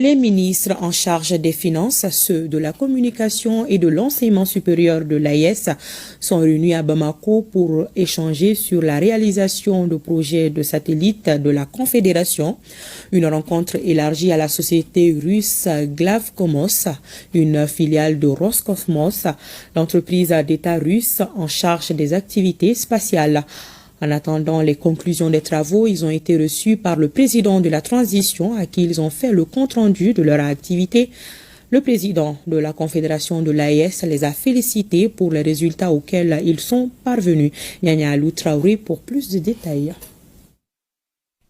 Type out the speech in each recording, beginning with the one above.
Les ministres en charge des Finances, ceux de la communication et de l'enseignement supérieur de l'AES sont réunis à Bamako pour échanger sur la réalisation de projets de satellites de la Confédération. Une rencontre élargie à la société russe Glavcosmos, une filiale de Roscosmos, l'entreprise d'État russe en charge des activités spatiales. En attendant les conclusions des travaux, ils ont été reçus par le président de la transition à qui ils ont fait le compte-rendu de leur activité. Le président de la Confédération de l'AES les a félicités pour les résultats auxquels ils sont parvenus. Nyanya Alou Traoré pour plus de détails.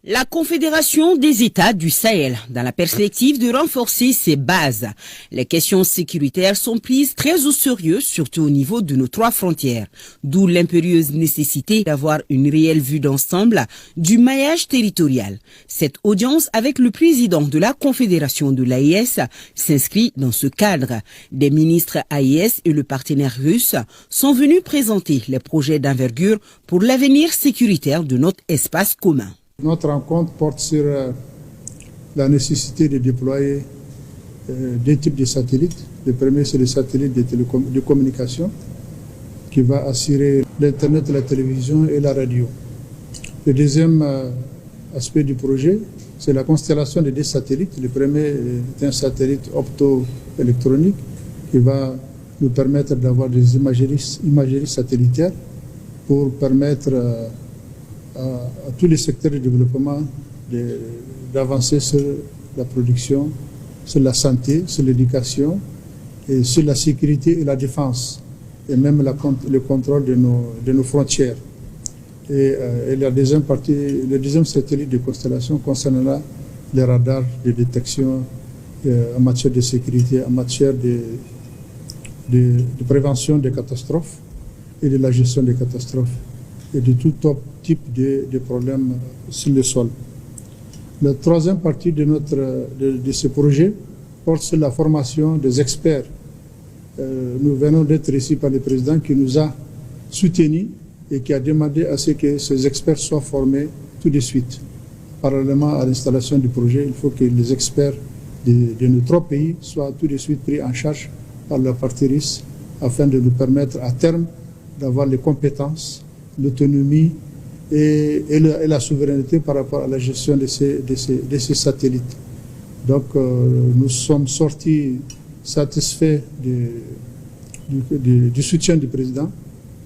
La Confédération des États du Sahel, dans la perspective de renforcer ses bases. Les questions sécuritaires sont prises très au sérieux, surtout au niveau de nos 3 frontières, d'où l'impérieuse nécessité d'avoir une réelle vue d'ensemble du maillage territorial. Cette audience avec le président de la Confédération de l'AES s'inscrit dans ce cadre. Des ministres AES et le partenaire russe sont venus présenter les projets d'envergure pour l'avenir sécuritaire de notre espace commun. Notre rencontre porte sur la nécessité de déployer deux types de satellites. Le premier, c'est le satellite de communication qui va assurer l'Internet, la télévision et la radio. Le deuxième aspect du projet, c'est la constellation de 2 satellites. Le premier est un satellite optoélectronique qui va nous permettre d'avoir des imageries satellitaires pour permettre à tous les secteurs de développement d'avancer sur la production, sur la santé, sur l'éducation, et sur la sécurité et la défense, et même le contrôle de nos frontières. Et la deuxième partie, le deuxième satellite de constellation concernera les radars de détection en matière de sécurité, en matière de prévention des catastrophes et de la gestion des catastrophes et de tout type de problèmes sur le sol. La troisième partie de ce projet porte sur la formation des experts. Nous venons d'être reçus par le président qui nous a soutenus et qui a demandé à ce que ces experts soient formés tout de suite. Parallèlement à l'installation du projet, il faut que les experts de nos 3 pays soient tout de suite pris en charge par la partie russe afin de nous permettre à terme d'avoir les compétences, l'autonomie et la souveraineté par rapport à la gestion de ces satellites. Donc nous sommes sortis satisfaits du soutien du président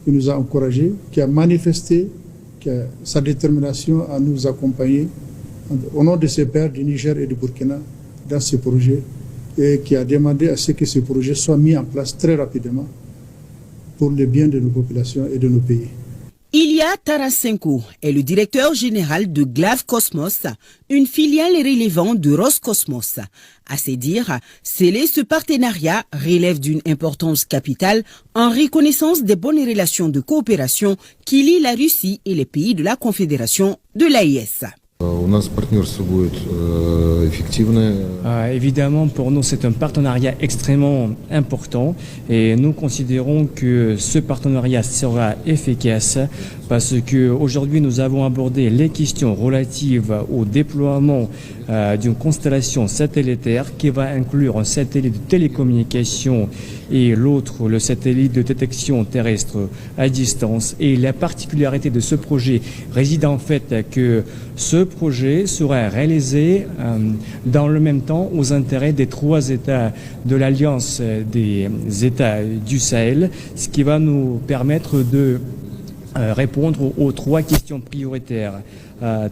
qui nous a encouragés, qui a manifesté sa détermination à nous accompagner au nom de ses pairs du Niger et du Burkina dans ce projet et qui a demandé à ce que ce projet soit mis en place très rapidement pour le bien de nos populations et de nos pays. Ilya Tarasenko est le directeur général de Glavcosmos, une filiale relevant de Roscosmos. À ses dires, sceller ce partenariat relève d'une importance capitale en reconnaissance des bonnes relations de coopération qui lient la Russie et les pays de la Confédération de l'AES. Évidemment, pour nous, c'est un partenariat extrêmement important et nous considérons que ce partenariat sera efficace parce qu'aujourd'hui, nous avons abordé les questions relatives au déploiement d'une constellation satellitaire qui va inclure un satellite de télécommunication et l'autre, le satellite de détection terrestre à distance. Et la particularité de ce projet réside en fait que ce projet sera réalisé dans le même temps aux intérêts des 3 États de l'Alliance des États du Sahel, ce qui va nous permettre de répondre aux 3 questions prioritaires.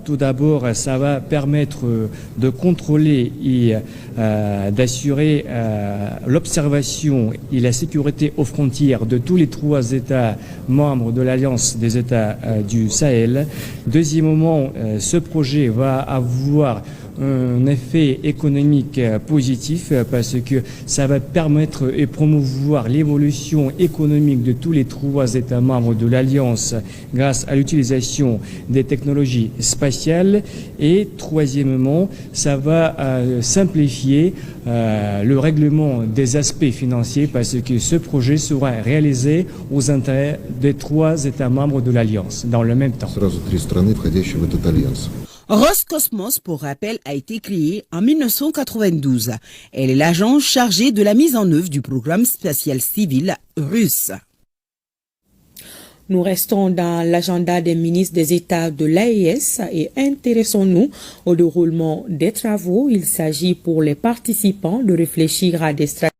Tout d'abord, ça va permettre de contrôler et d'assurer l'observation et la sécurité aux frontières de tous les 3 États membres de l'Alliance des États du Sahel. Deuxièmement, ce projet va avoir un effet économique positif parce que ça va permettre et promouvoir l'évolution économique de tous les 3 États membres de l'Alliance grâce à l'utilisation des technologies spatiales. Et troisièmement, ça va simplifier le règlement des aspects financiers parce que ce projet sera réalisé aux intérêts des 3 États membres de l'Alliance dans le même temps. Roscosmos, pour rappel, a été créée en 1992. Elle est l'agence chargée de la mise en œuvre du programme spatial civil russe. Nous restons dans l'agenda des ministres des États de l'AES et intéressons-nous au déroulement des travaux. Il s'agit pour les participants de réfléchir à des stratégies